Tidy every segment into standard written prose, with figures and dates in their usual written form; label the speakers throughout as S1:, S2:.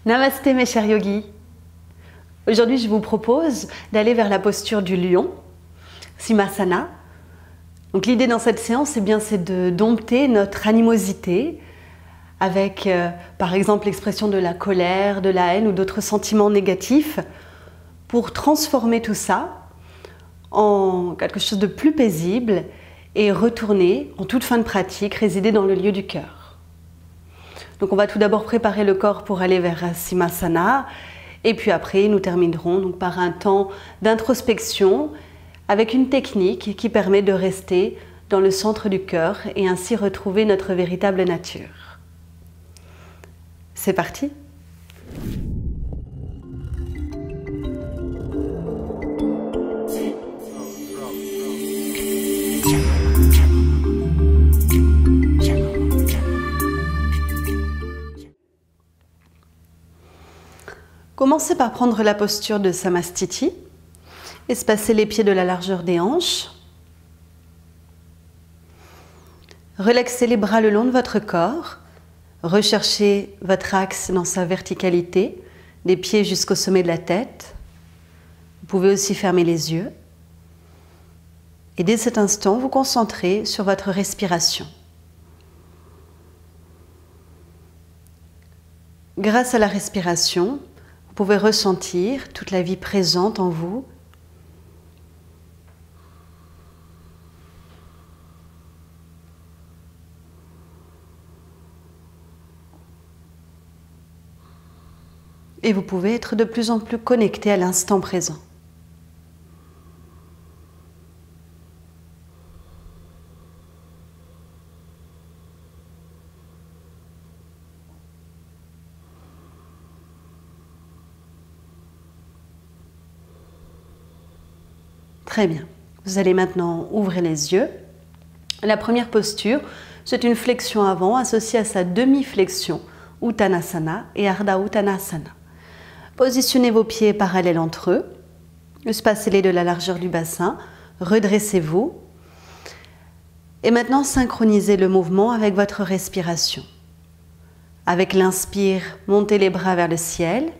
S1: Namasté mes chers yogis. Aujourd'hui je vous propose d'aller vers la posture du lion, Simhasana. Donc l'idée dans cette séance c'est de dompter notre animosité avec par exemple l'expression de la colère, de la haine ou d'autres sentiments négatifs pour transformer tout ça en quelque chose de plus paisible et retourner en toute fin de pratique, résider dans le lieu du cœur. Donc on va tout d'abord préparer le corps pour aller vers Simhasana et puis après nous terminerons donc par un temps d'introspection avec une technique qui permet de rester dans le centre du cœur et ainsi retrouver notre véritable nature. C'est parti! Commencez par prendre la posture de Samastiti, espacer les pieds de la largeur des hanches. Relaxez les bras le long de votre corps. Recherchez votre axe dans sa verticalité, des pieds jusqu'au sommet de la tête. Vous pouvez aussi fermer les yeux. Et dès cet instant, vous concentrez sur votre respiration. Grâce à la respiration, vous pouvez ressentir toute la vie présente en vous. Et vous pouvez être de plus en plus connecté à l'instant présent. Très bien. Vous allez maintenant ouvrir les yeux. La première posture, c'est une flexion avant associée à sa demi-flexion Uttanasana et Ardha Uttanasana. Positionnez vos pieds parallèles entre eux. Espacez-les de la largeur du bassin. Redressez-vous. Et maintenant, synchronisez le mouvement avec votre respiration. Avec l'inspire, montez les bras vers le ciel.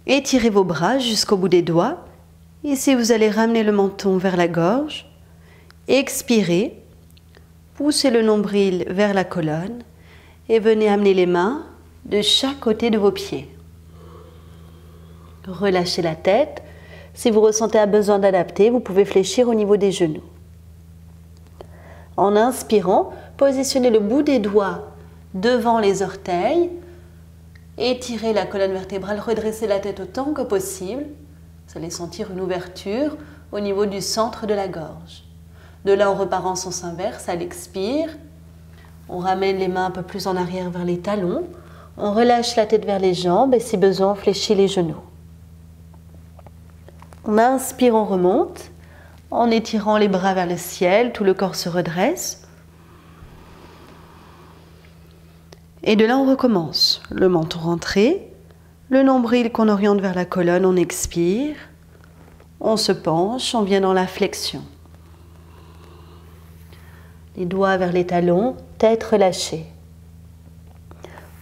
S1: Étirez vos bras jusqu'au bout des doigts. Ici, vous allez ramener le menton vers la gorge. Expirez. Poussez le nombril vers la colonne. Et venez amener les mains de chaque côté de vos pieds. Relâchez la tête. Si vous ressentez un besoin d'adapter, vous pouvez fléchir au niveau des genoux. En inspirant, positionnez le bout des doigts devant les orteils. Étirez la colonne vertébrale, redressez la tête autant que possible. Vous allez sentir une ouverture au niveau du centre de la gorge. De là, on repart en sens inverse, à l'expire. On ramène les mains un peu plus en arrière vers les talons. On relâche la tête vers les jambes et si besoin, on fléchit les genoux. On inspire, on remonte. En étirant les bras vers le ciel, tout le corps se redresse. Et de là, on recommence. Le menton rentré, le nombril qu'on oriente vers la colonne, on expire. On se penche, on vient dans la flexion. Les doigts vers les talons, tête relâchée.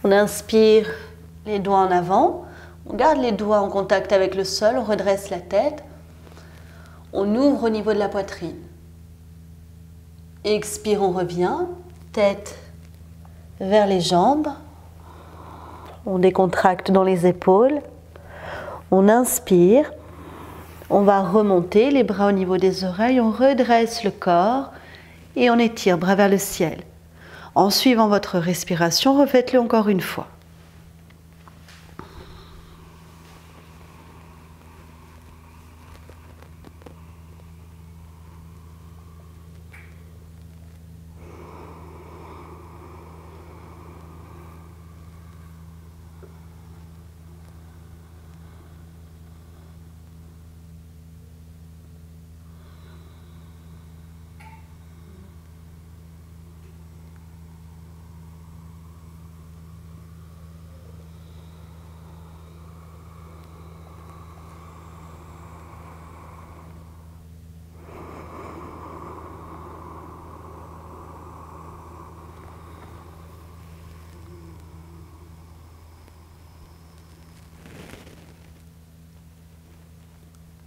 S1: On inspire, les doigts en avant. On garde les doigts en contact avec le sol, on redresse la tête. On ouvre au niveau de la poitrine. Expire, on revient, tête vers les jambes. On décontracte dans les épaules. On inspire. On va remonter les bras au niveau des oreilles. On redresse le corps et on étire, bras vers le ciel. En suivant votre respiration, refaites-le encore une fois.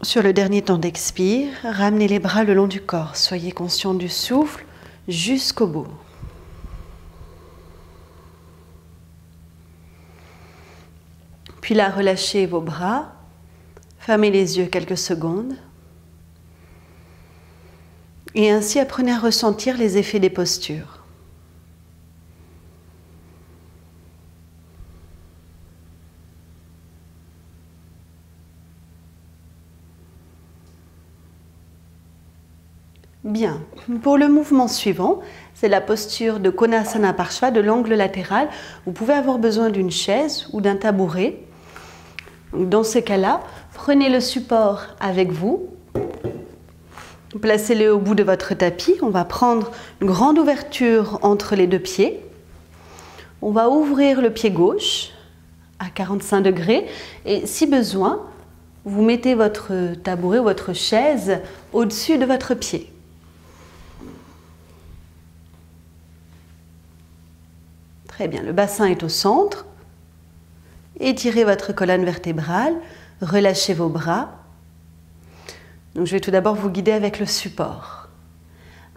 S1: Sur le dernier temps d'expire, ramenez les bras le long du corps. Soyez conscient du souffle jusqu'au bout. Puis là, relâchez vos bras. Fermez les yeux quelques secondes. Et ainsi, apprenez à ressentir les effets des postures. Bien. Pour le mouvement suivant, c'est la posture de Konasana Parshva, de l'angle latéral. Vous pouvez avoir besoin d'une chaise ou d'un tabouret. Dans ces cas-là, prenez le support avec vous. Placez-le au bout de votre tapis. On va prendre une grande ouverture entre les deux pieds. On va ouvrir le pied gauche à 45 degrés. Et si besoin, vous mettez votre tabouret ou votre chaise au-dessus de votre pied. Très bien, le bassin est au centre. Étirez votre colonne vertébrale, relâchez vos bras. Donc, je vais tout d'abord vous guider avec le support.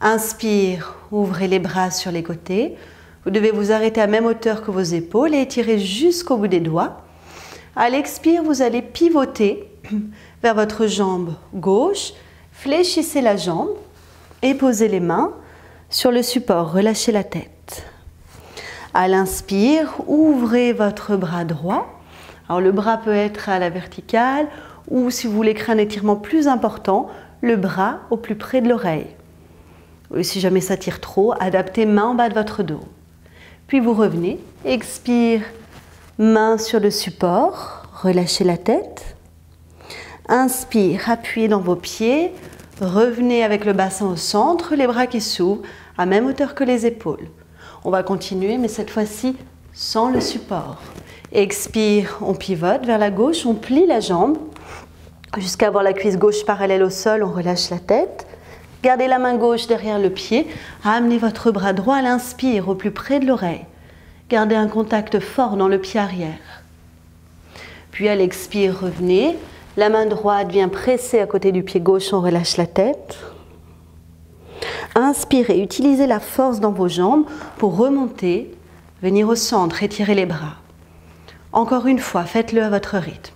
S1: Inspire, ouvrez les bras sur les côtés. Vous devez vous arrêter à même hauteur que vos épaules et étirer jusqu'au bout des doigts. À l'expire, vous allez pivoter vers votre jambe gauche. Fléchissez la jambe et posez les mains sur le support. Relâchez la tête. À l'inspire, ouvrez votre bras droit. Alors le bras peut être à la verticale ou si vous voulez créer un étirement plus important, le bras au plus près de l'oreille. Et si jamais ça tire trop, adaptez main en bas de votre dos. Puis vous revenez, expire, main sur le support, relâchez la tête. Inspire, appuyez dans vos pieds, revenez avec le bassin au centre, les bras qui s'ouvrent à même hauteur que les épaules. On va continuer, mais cette fois-ci sans le support. Expire, on pivote vers la gauche, on plie la jambe jusqu'à avoir la cuisse gauche parallèle au sol, on relâche la tête. Gardez la main gauche derrière le pied, amenez votre bras droit à l'inspire, au plus près de l'oreille. Gardez un contact fort dans le pied arrière. Puis à l'expire, revenez. La main droite vient presser à côté du pied gauche, on relâche la tête. Inspirez, utilisez la force dans vos jambes pour remonter, venir au centre, étirer les bras. Encore une fois, faites-le à votre rythme.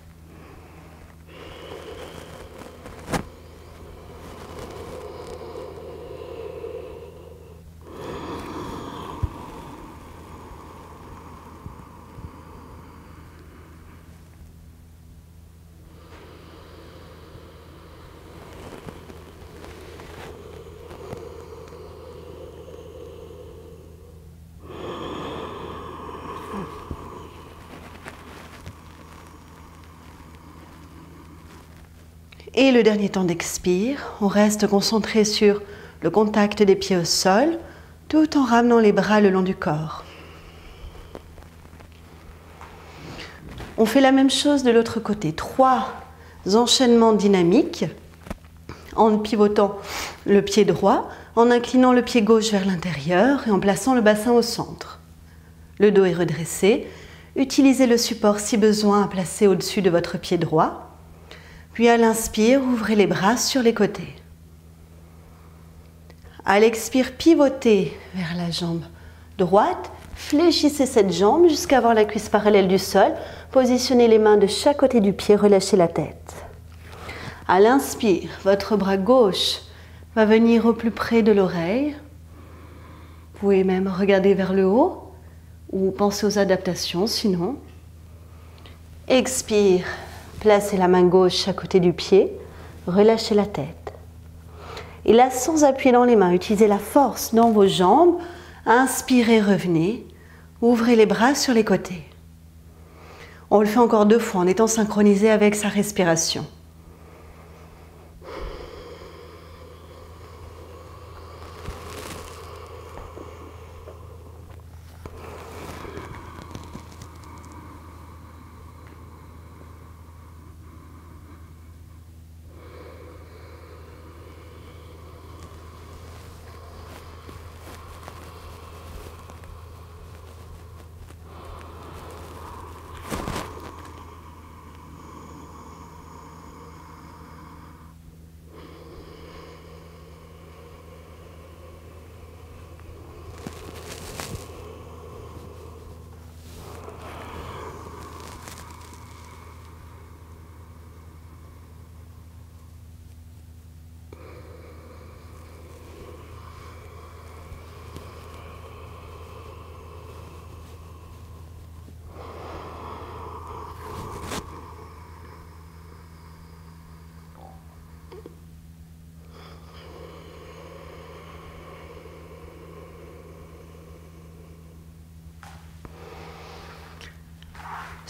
S1: Et le dernier temps d'expire, on reste concentré sur le contact des pieds au sol, tout en ramenant les bras le long du corps. On fait la même chose de l'autre côté. 3 enchaînements dynamiques en pivotant le pied droit, en inclinant le pied gauche vers l'intérieur et en plaçant le bassin au centre. Le dos est redressé. Utilisez le support si besoin à placer au-dessus de votre pied droit. Puis à l'inspire, ouvrez les bras sur les côtés. À l'expire, pivotez vers la jambe droite. Fléchissez cette jambe jusqu'à avoir la cuisse parallèle du sol. Positionnez les mains de chaque côté du pied, relâchez la tête. À l'inspire, votre bras gauche va venir au plus près de l'oreille. Vous pouvez même regarder vers le haut ou penser aux adaptations sinon. Expire. Placez la main gauche à côté du pied, relâchez la tête. Et là, sans appuyer dans les mains, utilisez la force dans vos jambes. Inspirez, revenez. Ouvrez les bras sur les côtés. On le fait encore 2 fois en étant synchronisé avec sa respiration.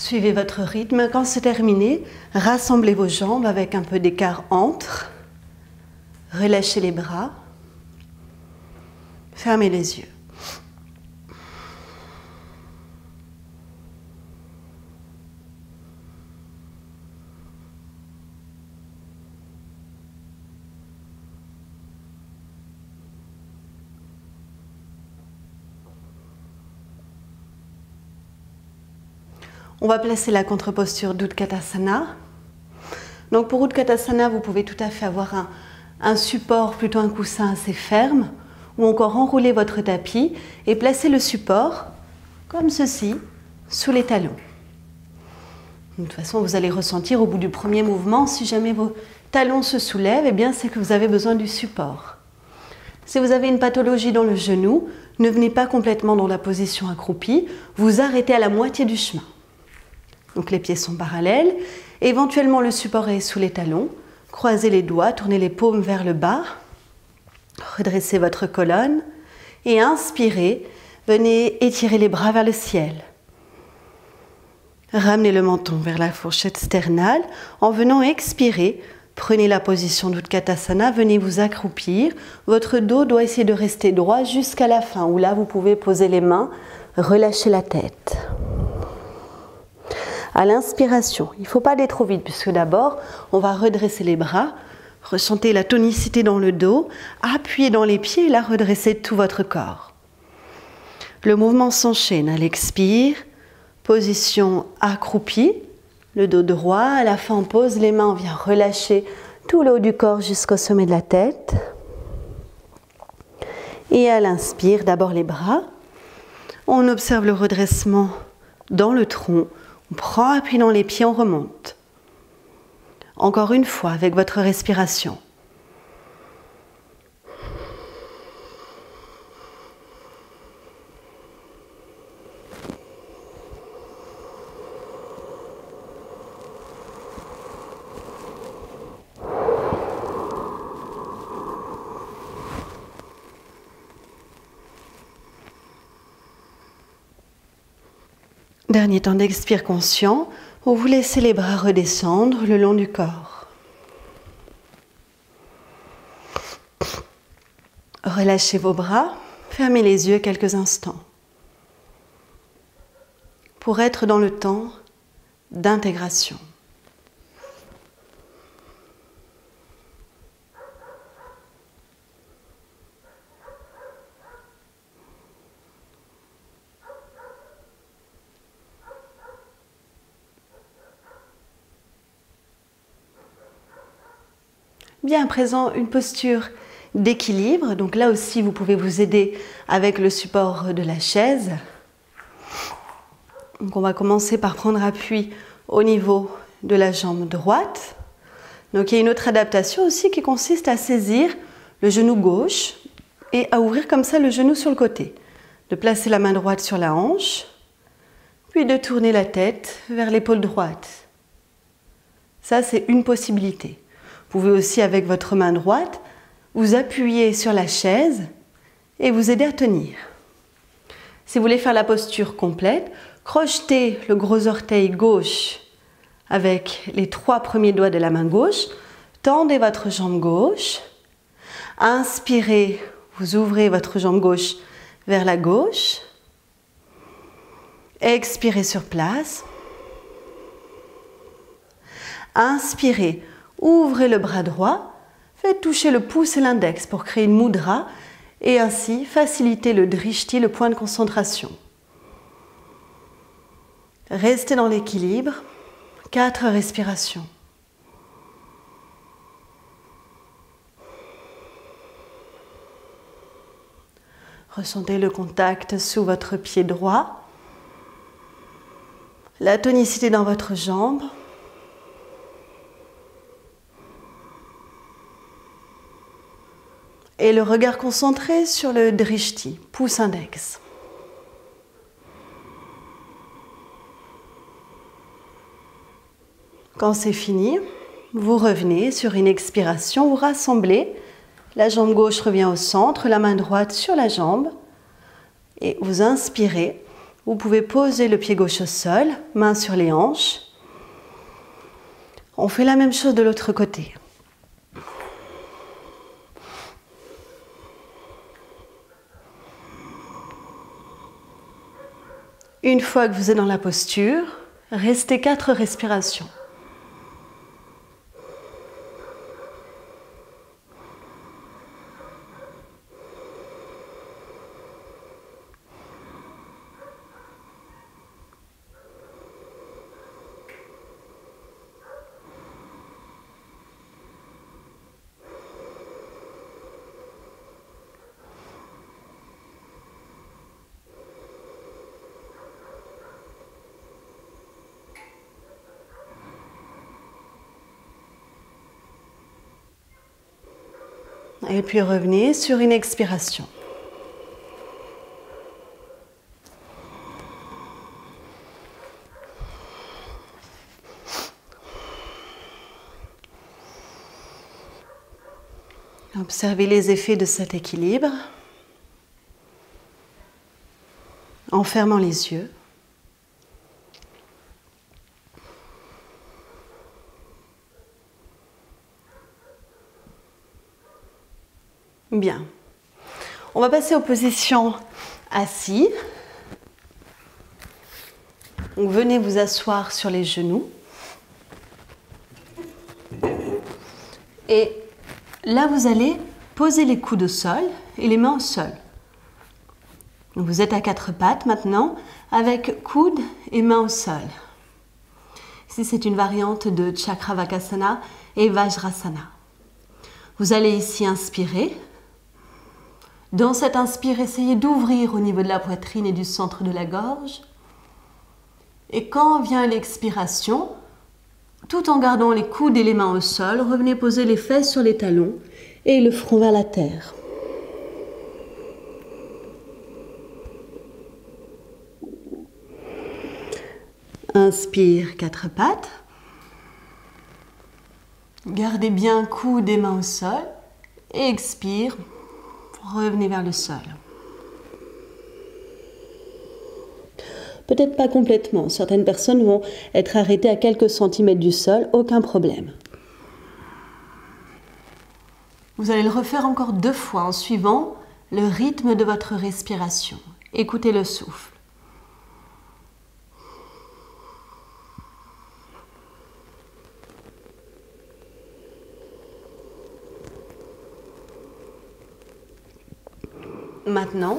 S1: Suivez votre rythme. Quand c'est terminé, rassemblez vos jambes avec un peu d'écart entre. Relâchez les bras. Fermez les yeux. On va placer la contre-posture d'Utkatasana. Donc pour Utkatasana, vous pouvez tout à fait avoir un support, plutôt un coussin assez ferme, ou encore enrouler votre tapis et placer le support, comme ceci, sous les talons. De toute façon, vous allez ressentir au bout du premier mouvement, si jamais vos talons se soulèvent, eh bien c'est que vous avez besoin du support. Si vous avez une pathologie dans le genou, ne venez pas complètement dans la position accroupie, vous arrêtez à la moitié du chemin. Donc les pieds sont parallèles, éventuellement le support est sous les talons, croisez les doigts, tournez les paumes vers le bas, redressez votre colonne et inspirez, venez étirer les bras vers le ciel. Ramenez le menton vers la fourchette sternale, en venant expirer, prenez la position d'Utkatasana, venez vous accroupir, votre dos doit essayer de rester droit jusqu'à la fin, où là vous pouvez poser les mains, relâcher la tête. À l'inspiration, il ne faut pas aller trop vite puisque d'abord, on va redresser les bras, ressentez la tonicité dans le dos, appuyez dans les pieds et là, redressez tout votre corps. Le mouvement s'enchaîne à l'expire, position accroupie, le dos droit, à la fin on pose les mains, on vient relâcher tout le haut du corps jusqu'au sommet de la tête. Et à l'inspire, d'abord les bras, on observe le redressement dans le tronc, on prend appui dans les pieds, on remonte. Encore une fois avec votre respiration. Dernier temps d'expire conscient, où vous laissez les bras redescendre le long du corps. Relâchez vos bras, fermez les yeux quelques instants. Pour être dans le temps d'intégration. Bien, à présent, une posture d'équilibre. Donc là aussi, vous pouvez vous aider avec le support de la chaise. Donc on va commencer par prendre appui au niveau de la jambe droite. Donc il y a une autre adaptation aussi qui consiste à saisir le genou gauche et à ouvrir comme ça le genou sur le côté. De placer la main droite sur la hanche, puis de tourner la tête vers l'épaule droite. Ça, c'est une possibilité. Vous pouvez aussi, avec votre main droite, vous appuyer sur la chaise et vous aider à tenir. Si vous voulez faire la posture complète, crochetez le gros orteil gauche avec les 3 premiers doigts de la main gauche, tendez votre jambe gauche, inspirez, vous ouvrez votre jambe gauche vers la gauche, expirez sur place, inspirez, ouvrez le bras droit, faites toucher le pouce et l'index pour créer une mudra et ainsi faciliter le drishti, le point de concentration. Restez dans l'équilibre, 4 respirations. Ressentez le contact sous votre pied droit, la tonicité dans votre jambe. Et le regard concentré sur le drishti, pouce index. Quand c'est fini, vous revenez sur une expiration, vous rassemblez, la jambe gauche revient au centre, la main droite sur la jambe, et vous inspirez, Vous pouvez poser le pied gauche au sol, main sur les hanches. On fait la même chose de l'autre côté. Une fois que vous êtes dans la posture, restez 4 respirations. Et puis revenez sur une expiration. Observez les effets de cet équilibre en fermant les yeux. Bien. On va passer aux positions assis. Donc, venez vous asseoir sur les genoux. Et là, vous allez poser les coudes au sol et les mains au sol. Donc, vous êtes à 4 pattes maintenant, avec coudes et mains au sol. Ici, c'est une variante de Chakravakasana et Vajrasana. Vous allez ici inspirer. Dans cette inspire, essayez d'ouvrir au niveau de la poitrine et du centre de la gorge. Et quand vient l'expiration, tout en gardant les coudes et les mains au sol, revenez poser les fesses sur les talons et le front vers la terre. Inspire, 4 pattes. Gardez bien coudes et mains au sol. Et expire. Revenez vers le sol. Peut-être pas complètement. Certaines personnes vont être arrêtées à quelques centimètres du sol, aucun problème. Vous allez le refaire encore 2 fois en suivant le rythme de votre respiration. Écoutez le souffle. Maintenant,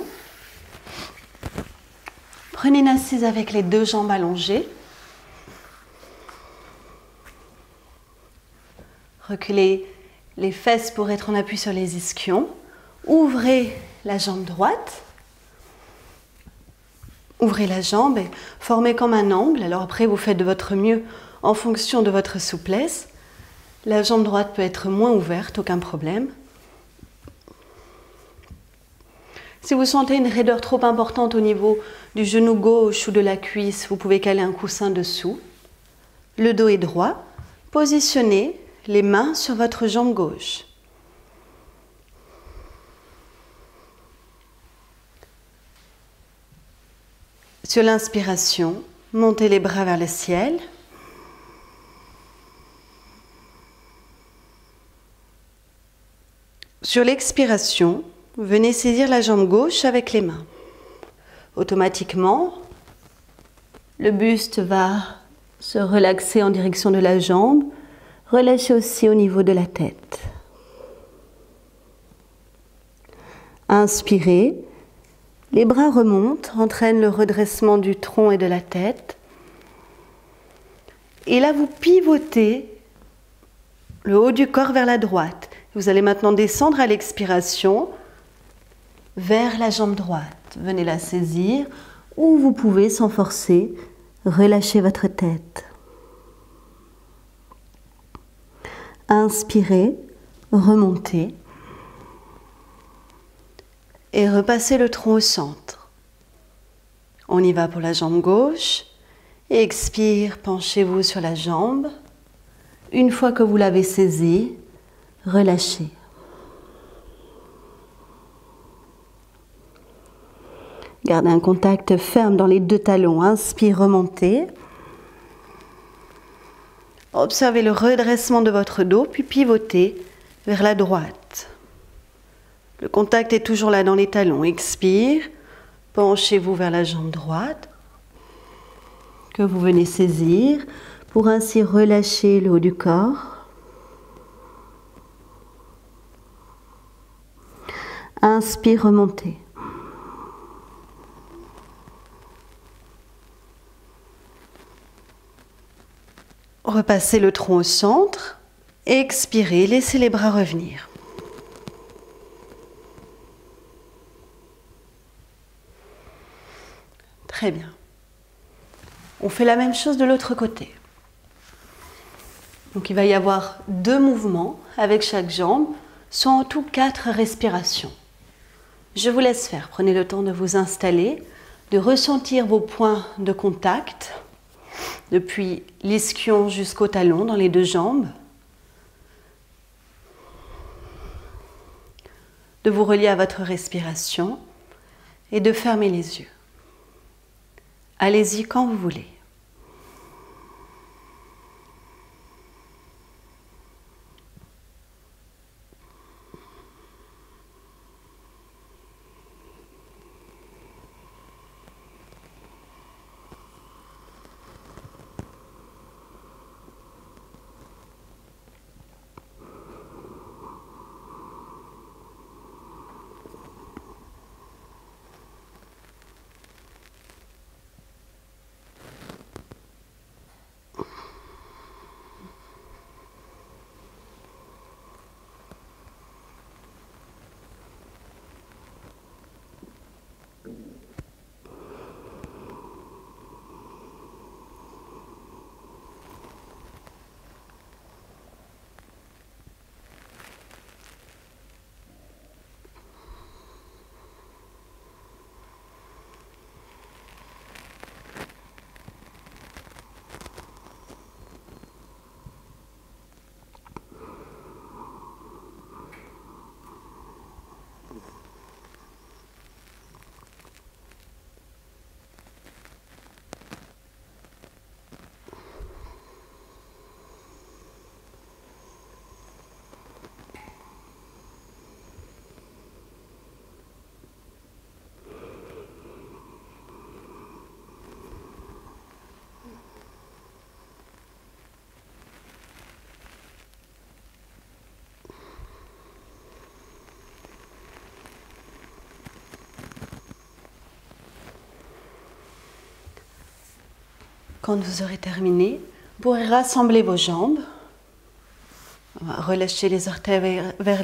S1: prenez une assise avec les 2 jambes allongées. Reculez les fesses pour être en appui sur les ischions. Ouvrez la jambe droite. Ouvrez la jambe et formez comme un angle. Alors après, vous faites de votre mieux en fonction de votre souplesse. La jambe droite peut être moins ouverte, aucun problème. Si vous sentez une raideur trop importante au niveau du genou gauche ou de la cuisse, vous pouvez caler un coussin dessous. Le dos est droit. Positionnez les mains sur votre jambe gauche. Sur l'inspiration, montez les bras vers le ciel. Sur l'expiration, venez saisir la jambe gauche avec les mains. Automatiquement, le buste va se relaxer en direction de la jambe. Relâchez aussi au niveau de la tête. Inspirez. Les bras remontent, entraînent le redressement du tronc et de la tête. Et là, vous pivotez le haut du corps vers la droite. Vous allez maintenant descendre à l'expiration vers la jambe droite. Venez la saisir ou vous pouvez, sans forcer, relâcher votre tête. Inspirez, remontez et repassez le tronc au centre. On y va pour la jambe gauche. Expire, penchez-vous sur la jambe. Une fois que vous l'avez saisie, relâchez. Gardez un contact ferme dans les deux talons. Inspire, remontez. Observez le redressement de votre dos, puis pivotez vers la droite. Le contact est toujours là dans les talons. Expire, penchez-vous vers la jambe droite que vous venez saisir pour ainsi relâcher le haut du corps. Inspire, remontez. Repassez le tronc au centre. Expirez, laissez les bras revenir. Très bien. On fait la même chose de l'autre côté. Donc il va y avoir 2 mouvements avec chaque jambe, soit en tout 4 respirations. Je vous laisse faire. Prenez le temps de vous installer, de ressentir vos points de contact, depuis l'ischion jusqu'au talon dans les 2 jambes, de vous relier à votre respiration et de fermer les yeux. Allez-y quand vous voulez. Quand vous aurez terminé, vous pourrez rassembler vos jambes. On va relâcher les orteils vers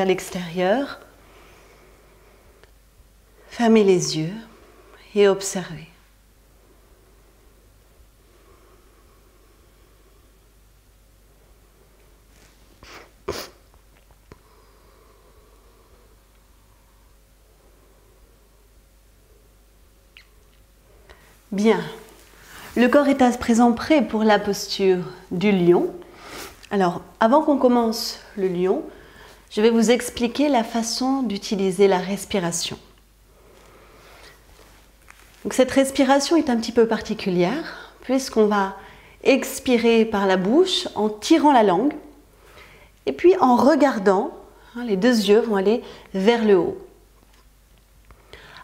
S1: l'extérieur. Fermez les yeux et observez. Bien. Le corps est à présent prêt pour la posture du lion. Alors, avant qu'on commence le lion, je vais vous expliquer la façon d'utiliser la respiration. Donc, cette respiration est un petit peu particulière puisqu'on va expirer par la bouche en tirant la langue et puis en regardant, les 2 yeux vont aller vers le haut.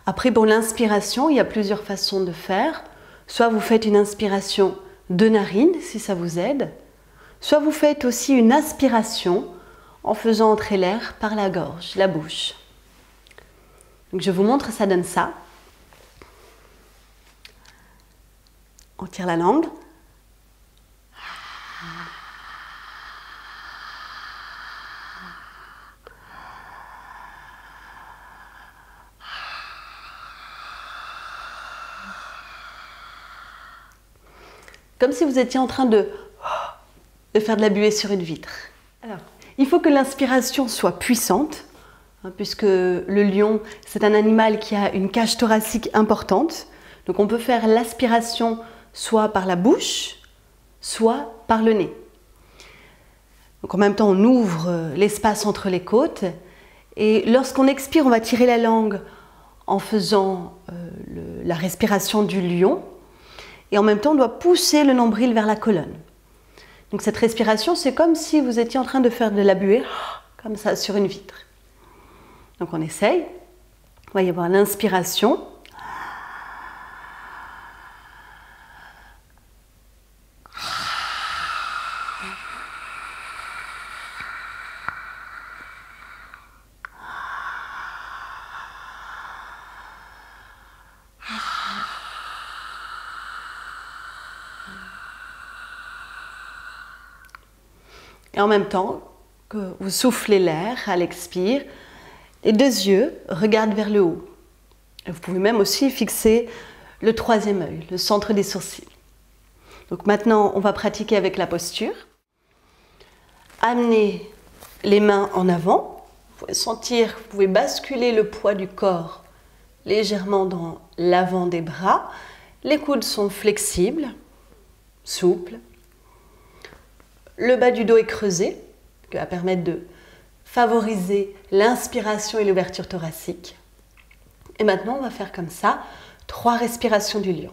S1: Après, pour l'inspiration, il y a plusieurs façons de faire. Soit vous faites une inspiration de narine, si ça vous aide. Soit vous faites aussi une aspiration en faisant entrer l'air par la gorge, la bouche. Donc je vous montre, ça donne ça. On tire la langue. Comme si vous étiez en train de faire de la buée sur une vitre. Alors, il faut que l'inspiration soit puissante, puisque le lion, c'est un animal qui a une cage thoracique importante. Donc on peut faire l'aspiration soit par la bouche, soit par le nez. Donc en même temps, on ouvre l'espace entre les côtes. Et lorsqu'on expire, on va tirer la langue en faisant la respiration du lion. Et en même temps, on doit pousser le nombril vers la colonne. Donc cette respiration, c'est comme si vous étiez en train de faire de la buée, comme ça, sur une vitre. Donc on essaye. Vous voyez voir l'inspiration. Et en même temps que vous soufflez l'air à l'expire, les deux yeux regardent vers le haut. Et vous pouvez même aussi fixer le troisième œil, le centre des sourcils. Donc maintenant, on va pratiquer avec la posture. Amenez les mains en avant. Vous pouvez sentir, vous pouvez basculer le poids du corps légèrement dans l'avant des bras. Les coudes sont flexibles, souples. Le bas du dos est creusé, ce qui va permettre de favoriser l'inspiration et l'ouverture thoracique. Et maintenant, on va faire comme ça 3 respirations du lion.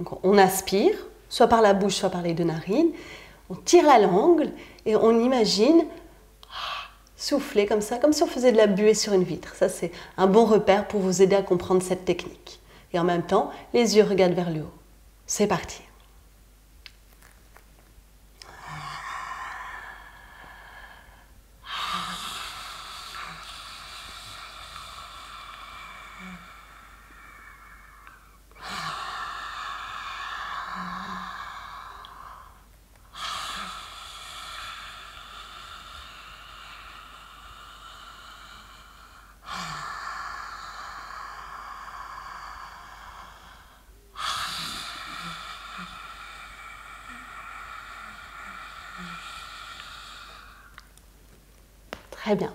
S1: Donc, on aspire, soit par la bouche, soit par les 2 narines. On tire la langue et on imagine souffler comme ça, comme si on faisait de la buée sur une vitre. Ça, c'est un bon repère pour vous aider à comprendre cette technique. Et en même temps, les yeux regardent vers le haut. C'est parti. Très bien.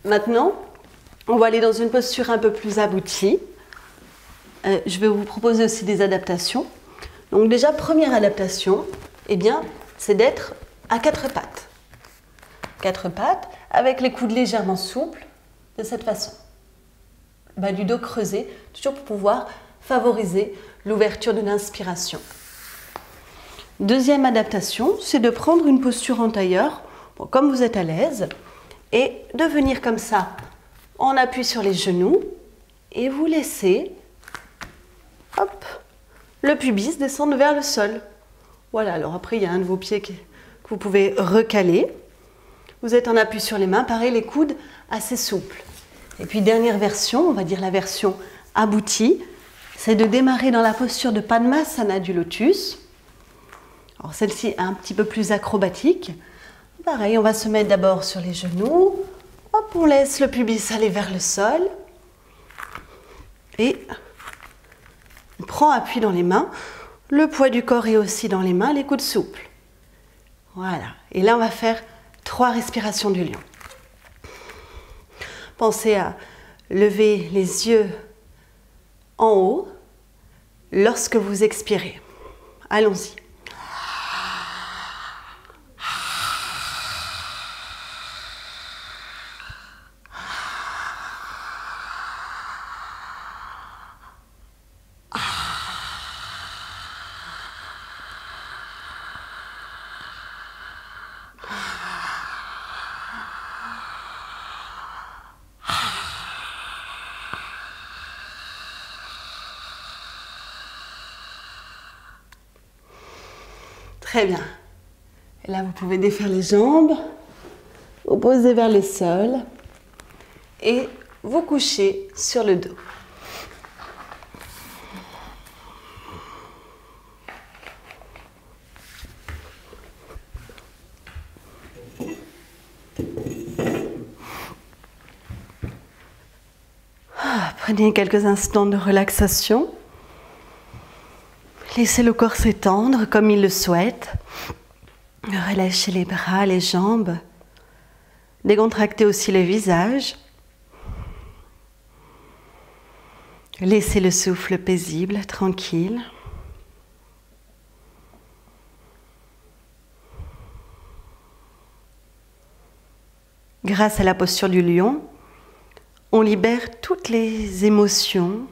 S1: Maintenant, on va aller dans une posture un peu plus aboutie. Je vais vous proposer aussi des adaptations. Donc déjà, première adaptation, eh bien, c'est d'être à 4 pattes. 4 pattes, avec les coudes légèrement souples, de cette façon. Bas du dos creusé, toujours pour pouvoir favoriser l'ouverture de l'inspiration. Deuxième adaptation, c'est de prendre une posture en tailleur, comme vous êtes à l'aise, et de venir comme ça, en appui sur les genoux, et vous laissez, hop, le pubis descendre vers le sol. Voilà, alors après, il y a un de vos pieds que vous pouvez recaler. Vous êtes en appui sur les mains, pareil, les coudes assez souples. Et puis, dernière version, on va dire la version aboutie, c'est de démarrer dans la posture de Padmasana du lotus. Alors, celle-ci est un petit peu plus acrobatique. Pareil, on va se mettre d'abord sur les genoux. Hop, on laisse le pubis aller vers le sol. Et on prend appui dans les mains. Le poids du corps est aussi dans les mains, les coudes souples. Voilà. Et là, on va faire 3 respirations du lion. Pensez à lever les yeux en haut lorsque vous expirez. Allons-y. Très bien. Et là, vous pouvez défaire les jambes, vous poser vers le sol et vous coucher sur le dos. Prenez quelques instants de relaxation. Laissez le corps s'étendre comme il le souhaite. Relâchez les bras, les jambes. Décontractez aussi le visage. Laissez le souffle paisible, tranquille. Grâce à la posture du lion, on libère toutes les émotions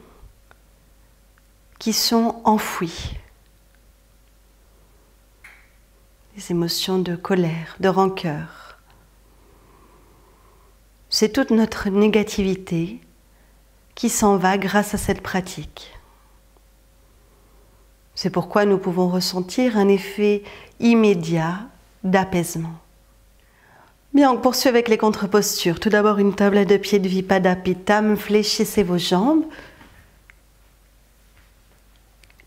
S1: qui sont enfouies. Les émotions de colère, de rancœur. C'est toute notre négativité qui s'en va grâce à cette pratique. C'est pourquoi nous pouvons ressentir un effet immédiat d'apaisement. Bien, on poursuit avec les contre-postures. Tout d'abord, une table à deux pieds de Vipada Pittam. Fléchissez vos jambes.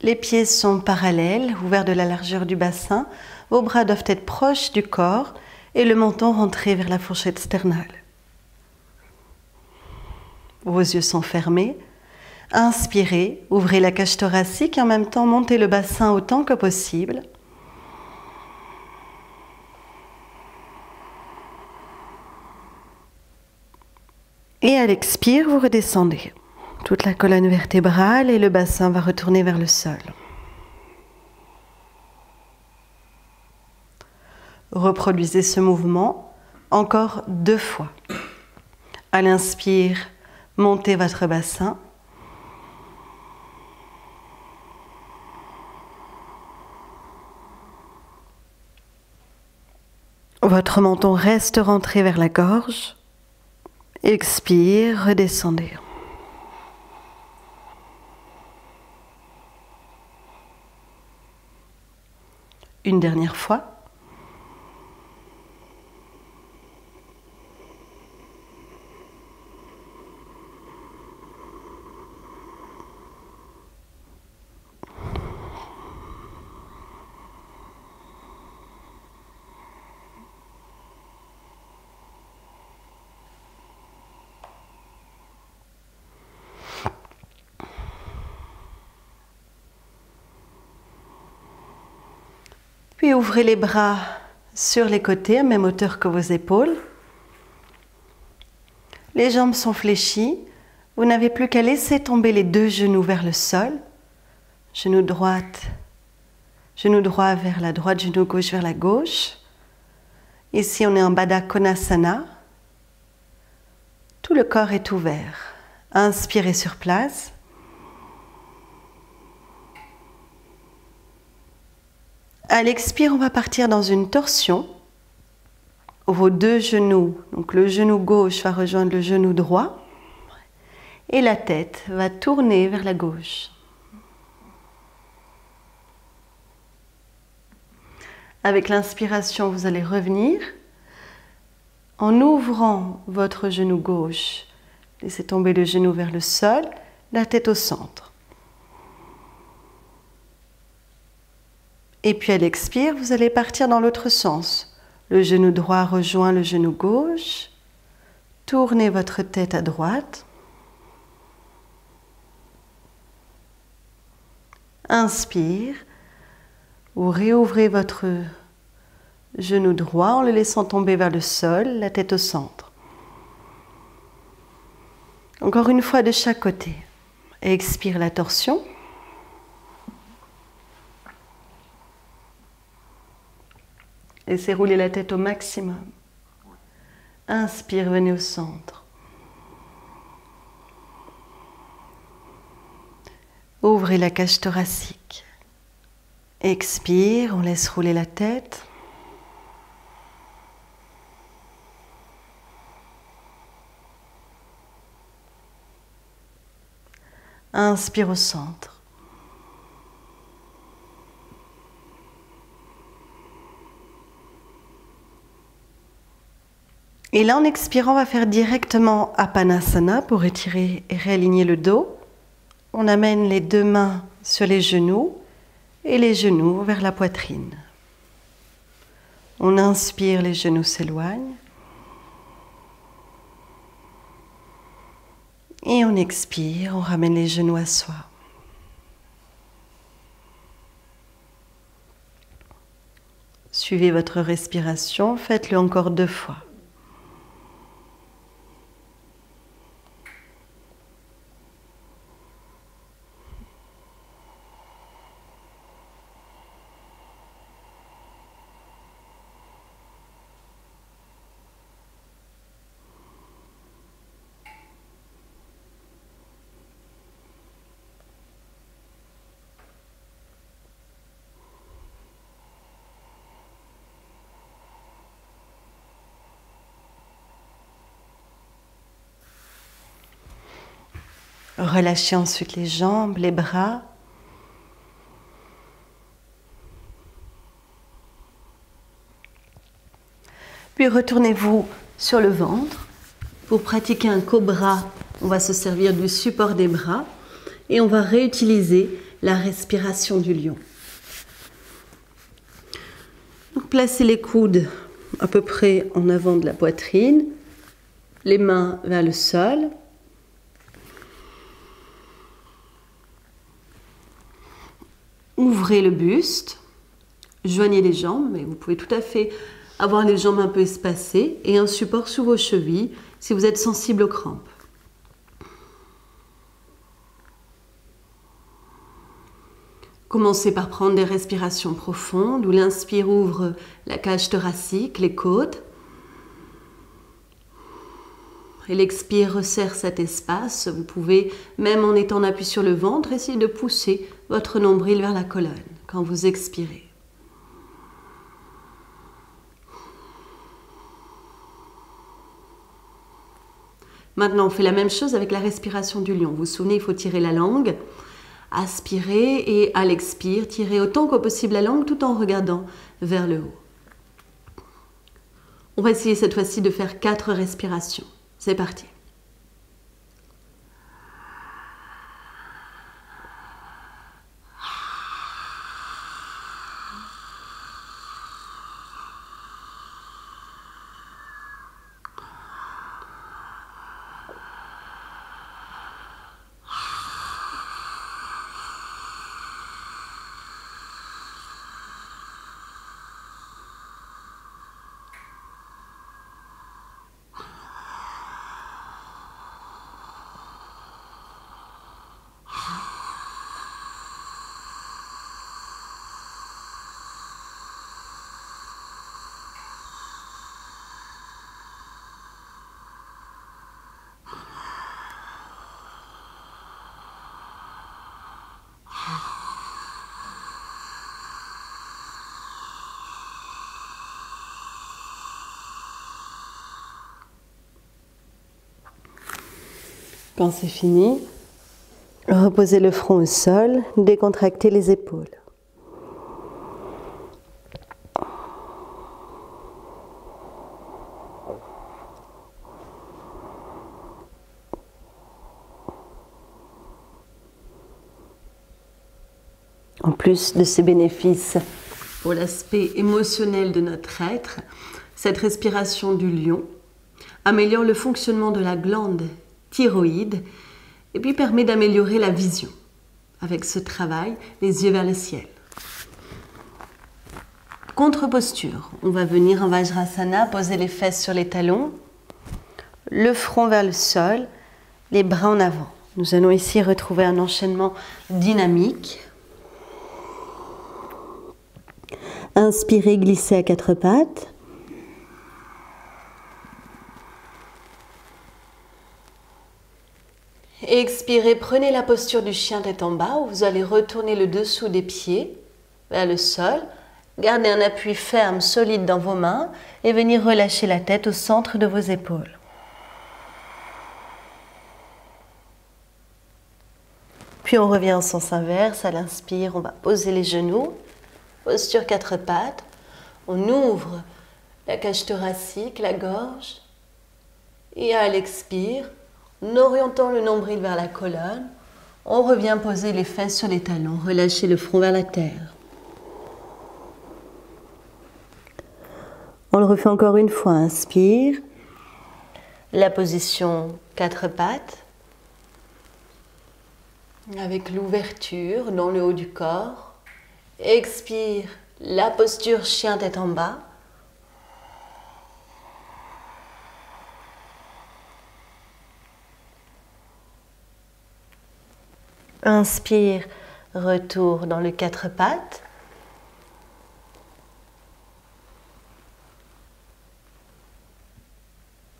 S1: Les pieds sont parallèles, ouverts de la largeur du bassin. Vos bras doivent être proches du corps et le menton rentré vers la fourchette sternale. Vos yeux sont fermés. Inspirez, ouvrez la cage thoracique et en même temps montez le bassin autant que possible. Et à l'expire, vous redescendez. Toute la colonne vertébrale et le bassin va retourner vers le sol. Reproduisez ce mouvement encore 2 fois. À l'inspire, montez votre bassin. Votre menton reste rentré vers la gorge. Expire, redescendez. Une dernière fois. Puis ouvrez les bras sur les côtés, à même hauteur que vos épaules. Les jambes sont fléchies. Vous n'avez plus qu'à laisser tomber les 2 genoux vers le sol. Genou droit vers la droite, genou gauche vers la gauche. Ici, on est en Baddha Konasana. Tout le corps est ouvert. Inspirez sur place. À l'expire, on va partir dans une torsion. Vos 2 genoux, donc le genou gauche va rejoindre le genou droit et la tête va tourner vers la gauche. Avec l'inspiration, vous allez revenir en ouvrant votre genou gauche. Laissez tomber le genou vers le sol, la tête au centre. Et puis à l'expire, vous allez partir dans l'autre sens. Le genou droit rejoint le genou gauche. Tournez votre tête à droite. Inspire. Vous réouvrez votre genou droit en le laissant tomber vers le sol, la tête au centre. Encore une fois de chaque côté. Expire la torsion. Laissez rouler la tête au maximum. Inspire, venez au centre. Ouvrez la cage thoracique. Expire, on laisse rouler la tête. Inspire au centre. Et là, en expirant, on va faire directement Apanasana pour étirer et réaligner le dos. On amène les 2 mains sur les genoux et les genoux vers la poitrine. On inspire, les genoux s'éloignent. Et on expire, on ramène les genoux à soi. Suivez votre respiration, faites-le encore 2 fois. Relâchez ensuite les jambes, les bras. Puis retournez-vous sur le ventre. Pour pratiquer un cobra, on va se servir du support des bras et on va réutiliser la respiration du lion. Donc, placez les coudes à peu près en avant de la poitrine, les mains vers le sol. Ouvrez le buste, joignez les jambes, mais vous pouvez tout à fait avoir les jambes un peu espacées et un support sous vos chevilles si vous êtes sensible aux crampes. Commencez par prendre des respirations profondes où l'inspire ouvre la cage thoracique, les côtes. Et l'expire resserre cet espace. Vous pouvez, même en étant en appui sur le ventre, essayer de pousser votre nombril vers la colonne quand vous expirez. Maintenant, on fait la même chose avec la respiration du lion. Vous vous souvenez, il faut tirer la langue, aspirer et à l'expire, tirer autant que possible la langue tout en regardant vers le haut. On va essayer cette fois-ci de faire 4 respirations. C'est parti. Quand c'est fini, reposez le front au sol, décontractez les épaules. En plus de ces bénéfices pour l'aspect émotionnel de notre être, cette respiration du lion améliore le fonctionnement de la glande thyroïde et puis permet d'améliorer la vision. Avec ce travail, les yeux vers le ciel. Contre-posture, on va venir en Vajrasana, poser les fesses sur les talons, le front vers le sol, les bras en avant. Nous allons ici retrouver un enchaînement dynamique. Inspirez, glissez à 4 pattes. Expirez, prenez la posture du chien tête en bas où vous allez retourner le dessous des pieds vers le sol. Gardez un appui ferme, solide dans vos mains et venir relâcher la tête au centre de vos épaules. Puis on revient en sens inverse. À l'inspire, on va poser les genoux. Posture 4 pattes. On ouvre la cage thoracique, la gorge. Et à l'expire, en orientant le nombril vers la colonne, on revient poser les fesses sur les talons, relâcher le front vers la terre. On le refait encore une fois, inspire. La position 4 pattes, avec l'ouverture dans le haut du corps. Expire, la posture chien tête en bas. Inspire, retour dans le 4 pattes.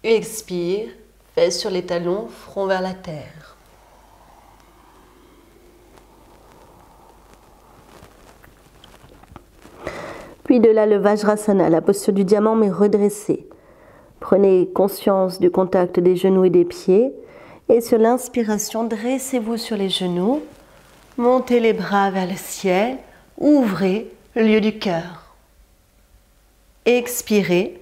S1: Expire, fesses sur les talons, front vers la terre. Puis de là, le Vajrasana, la posture du diamant mais redressée. Prenez conscience du contact des genoux et des pieds Et sur l'inspiration, dressez-vous sur les genoux, montez les bras vers le ciel, ouvrez le lieu du cœur. Expirez,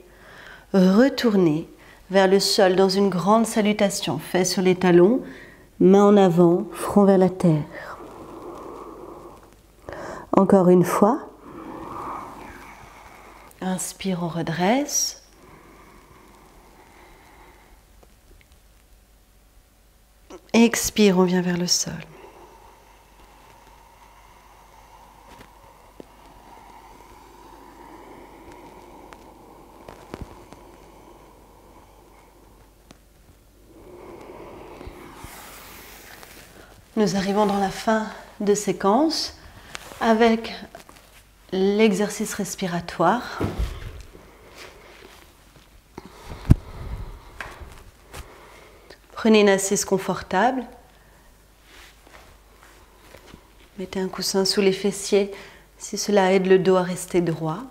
S1: retournez vers le sol dans une grande salutation, fait sur les talons, main en avant, front vers la terre. Encore une fois. Inspire, on redresse. Expire, on vient vers le sol. Nous arrivons dans la fin de séquence avec l'exercice respiratoire. Prenez une assise confortable. Mettez un coussin sous les fessiers si cela aide le dos à rester droit.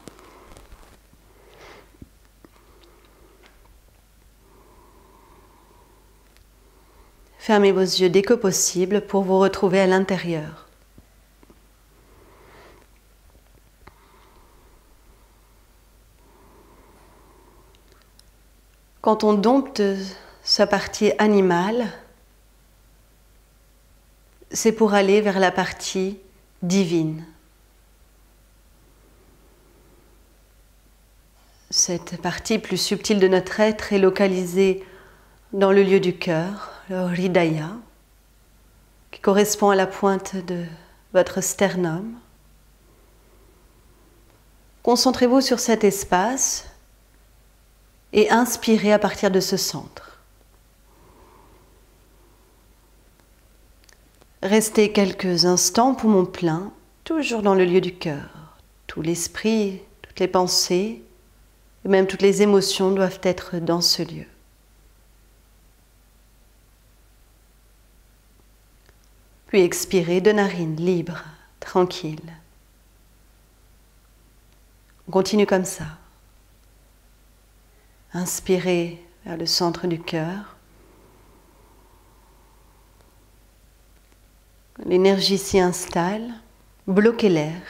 S1: Fermez vos yeux dès que possible pour vous retrouver à l'intérieur. Quand on dompte sa partie animale, c'est pour aller vers la partie divine. Cette partie plus subtile de notre être est localisée dans le lieu du cœur, le Hridaya, qui correspond à la pointe de votre sternum. Concentrez-vous sur cet espace et inspirez à partir de ce centre. Restez quelques instants, poumon plein, toujours dans le lieu du cœur. Tout l'esprit, toutes les pensées, et même toutes les émotions doivent être dans ce lieu. Puis expirez de narines libres, tranquilles. On continue comme ça. Inspirez vers le centre du cœur. L'énergie s'y installe. Bloquez l'air.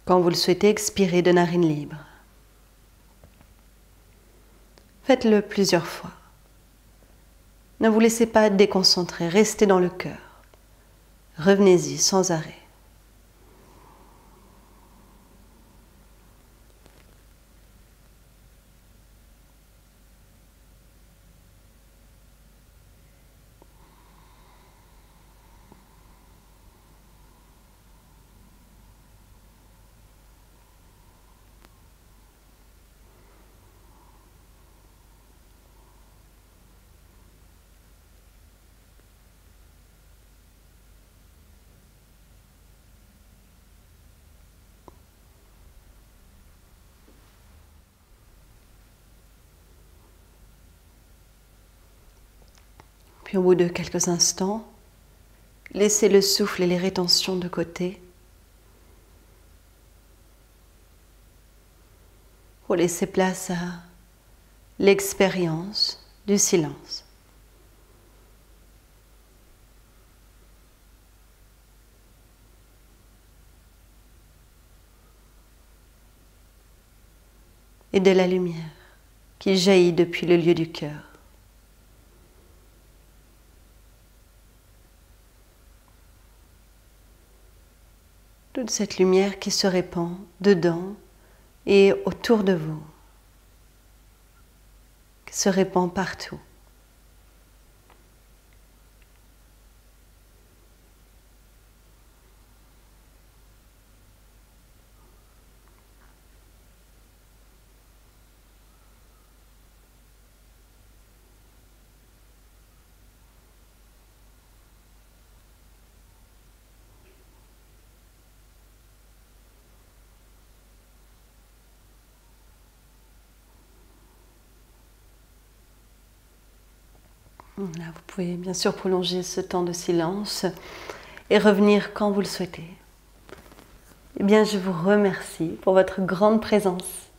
S1: Quand vous le souhaitez, expirez de narines libres. Faites-le plusieurs fois. Ne vous laissez pas déconcentrer, restez dans le cœur. Revenez-y sans arrêt. Puis au bout de quelques instants, laissez le souffle et les rétentions de côté pour laisser place à l'expérience du silence. Et de la lumière qui jaillit depuis le lieu du cœur. Toute cette lumière qui se répand dedans et autour de vous, qui se répand partout. Là, vous pouvez bien sûr prolonger ce temps de silence et revenir quand vous le souhaitez. Eh bien, je vous remercie pour votre grande présence.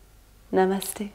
S1: Namasté.